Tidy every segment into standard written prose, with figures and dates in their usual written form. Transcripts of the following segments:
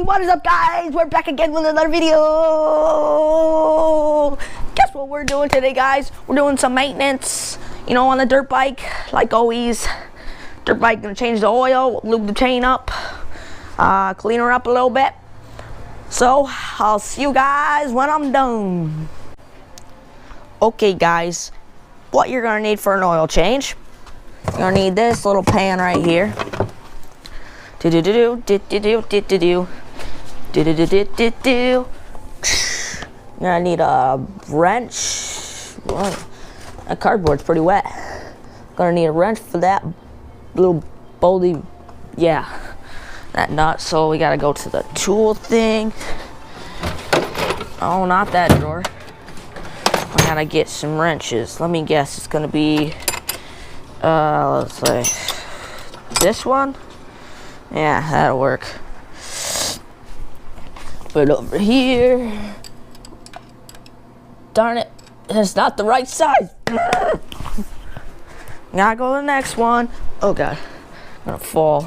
what is up, guys? We're back again with another video. Guess what we're doing today, guys? We're doing some maintenance, on the dirt bike, like always. Dirt bike, gonna change the oil, lube the chain up, clean her up a little bit. So I'll see you guys when I'm done. Okay, guys, what you're gonna need for an oil change, you're gonna need this little pan right here. You're gonna need a wrench. Well, that cardboard's pretty wet. Gonna need a wrench for that little boldy, that nut. So we gotta go to the tool thing. Oh, not that drawer. I gotta get some wrenches. Let me guess, it's gonna be, let's say, this one? Yeah, that'll work. Put it over here. Darn it, it's not the right size. Gotta go to the next one. Oh God, I'm gonna fall.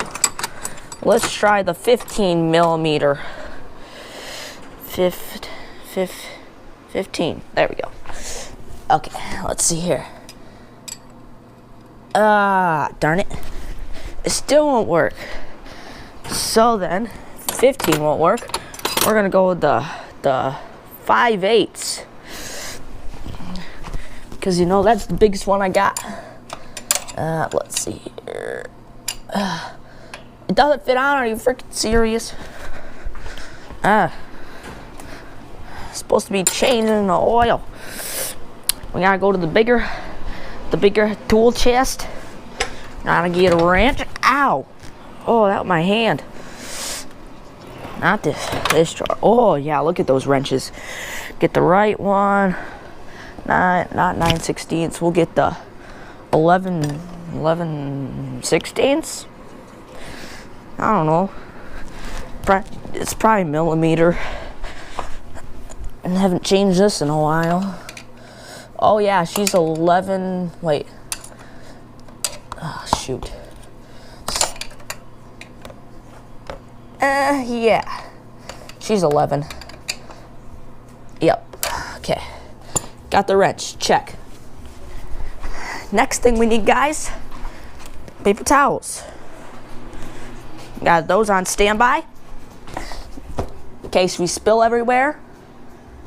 Let's try the 15 millimeter. 15. There we go. Okay, let's see here. Darn it. It still won't work. So then, 15 won't work. We're gonna go with the 5/8. Because that's the biggest one I got. Let's see here. It doesn't fit on. Are you freaking serious? Supposed to be changing the oil. We gotta go to the bigger tool chest. Gotta get a wrench. Ow! Oh, that was my hand. Not this drawer. Oh yeah, look at those wrenches. Get the right one. Not 9/16. We'll get the 11/16. I don't know. It's probably millimeter. And haven't changed this in a while. Oh yeah, she's 11. Wait. Oh shoot. Yeah. She's 11. Yep. Okay. Got the wrench. Check. Next thing we need, guys, paper towels. Got those on standby in case we spill everywhere.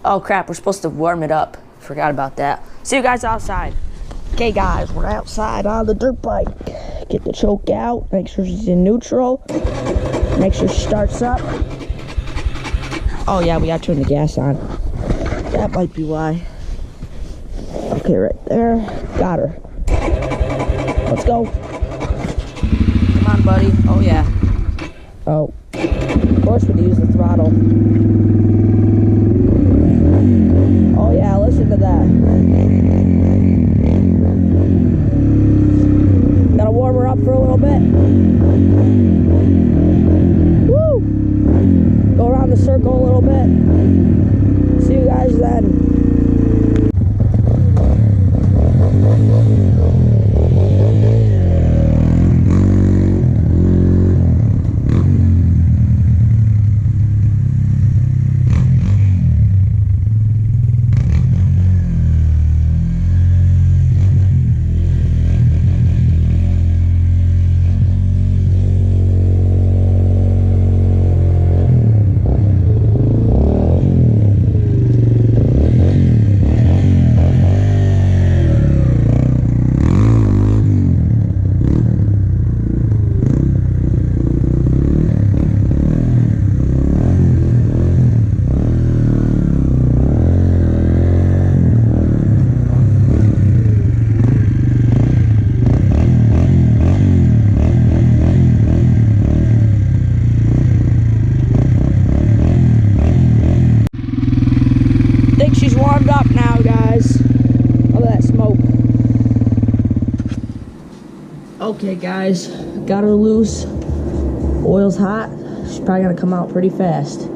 Oh crap, we're supposed to warm it up. Forgot about that. See you guys outside. Okay guys, we're outside on the dirt bike. Get the choke out, make sure she's in neutral. Make sure she starts up. Oh yeah, we gotta turn the gas on. That might be why. Okay, right there. Got her. Let's go. Come on, buddy. Oh yeah. Oh. Of course we use the throttle. Oh yeah, listen to that. Gotta warm her up for a little bit. Woo! Go around the circle a little bit. See you guys then. She's warmed up now, guys. Look at that smoke. Okay, guys, got her loose. Oil's hot. She's probably gonna come out pretty fast.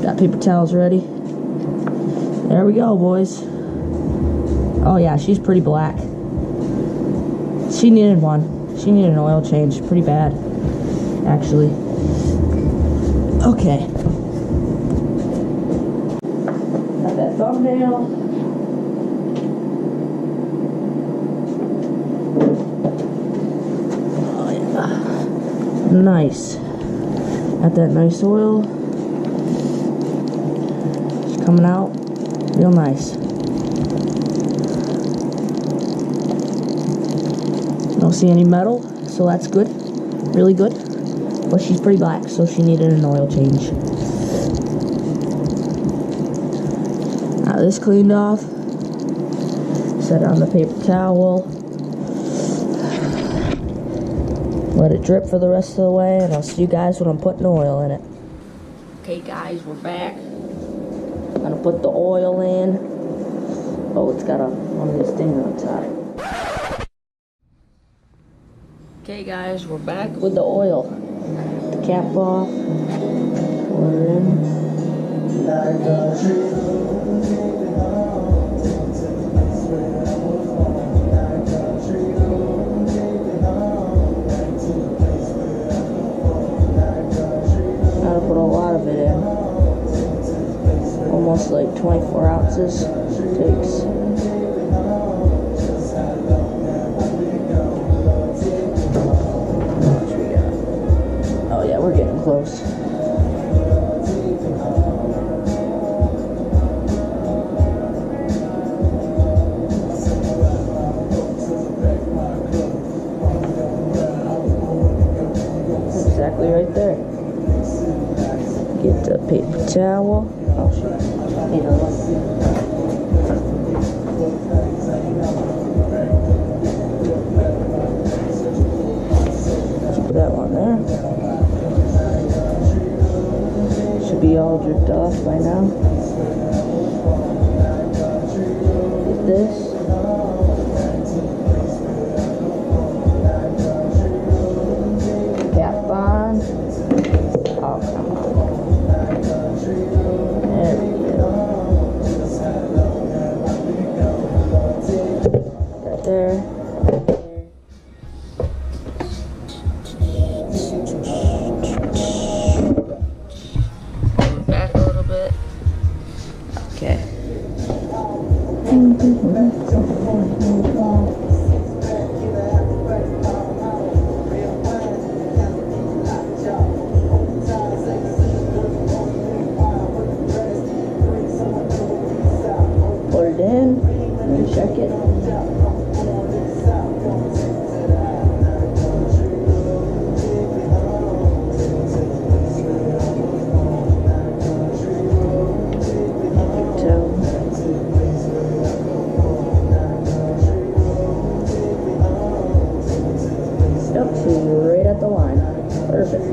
Got paper towels ready. There we go, boys. Oh yeah, she's pretty black. She needed one. She needed an oil change pretty bad, actually. Okay. Got that thumbnail. Oh yeah. Nice. Got that nice oil. It's coming out real nice. Don't see any metal, so that's good. Really good. But she's pretty black, so she needed an oil change. Now this cleaned off. Set on the paper towel. Let it drip for the rest of the way, and I'll see you guys when I'm putting oil in it. Okay guys, we're back. I'm gonna put the oil in. Oh, it's got one of these things on top. Okay guys, we're back with the oil. The cap off. Pour it in. Gotta put a lot of it in. Almost like 24 ounces takes. Oh yeah, we're getting close. Exactly right there. Get the paper towel. Oh shit. Put that one there. Should be all dripped off by now. Get this. Cap on. Oh, come on. There we go. Right there. Back a little bit. Okay. Put it in and check it. Yep, she's right at the line. Perfect.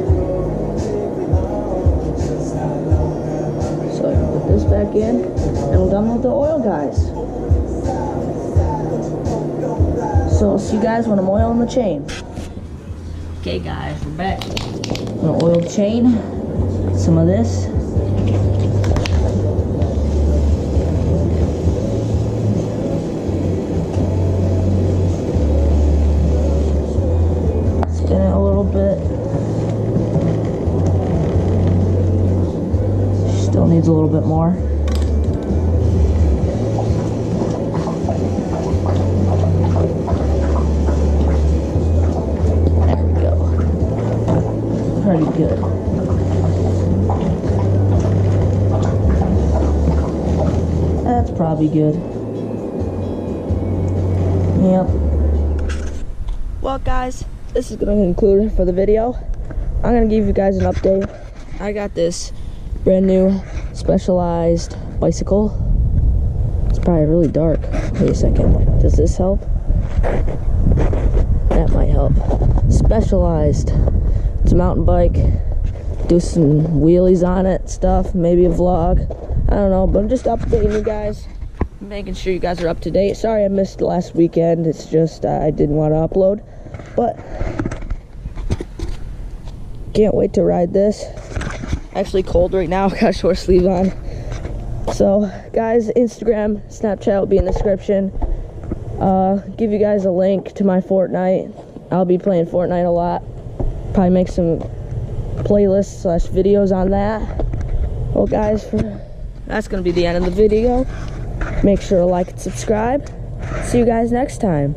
So I can put this back in, and we're done with the oil, guys. So I'll see you guys when I'm oiling the chain. Okay guys, we're back. I'm gonna oil the chain. Some of this. Spin it a little bit. Still needs a little bit more. There we go. Pretty good. That's probably good. Yep. Well guys, this is going to conclude for the video. I'm going to give you guys an update. I got this brand new Specialized bicycle. It's probably really dark. Wait a second. Does this help? That might help. Specialized. It's a mountain bike. Do some wheelies on it, stuff. Maybe a vlog. I don't know, but I'm just updating you guys. Making sure you guys are up to date. Sorry I missed last weekend. It's just I didn't want to upload. But can't wait to ride this. Actually cold right now. Got a short sleeve on. So guys, Instagram, Snapchat will be in the description. Give you guys a link to my Fortnite. I'll be playing Fortnite a lot. Probably make some playlists / videos on that. Well, guys, that's going to be the end of the video. Make sure to like and subscribe. See you guys next time.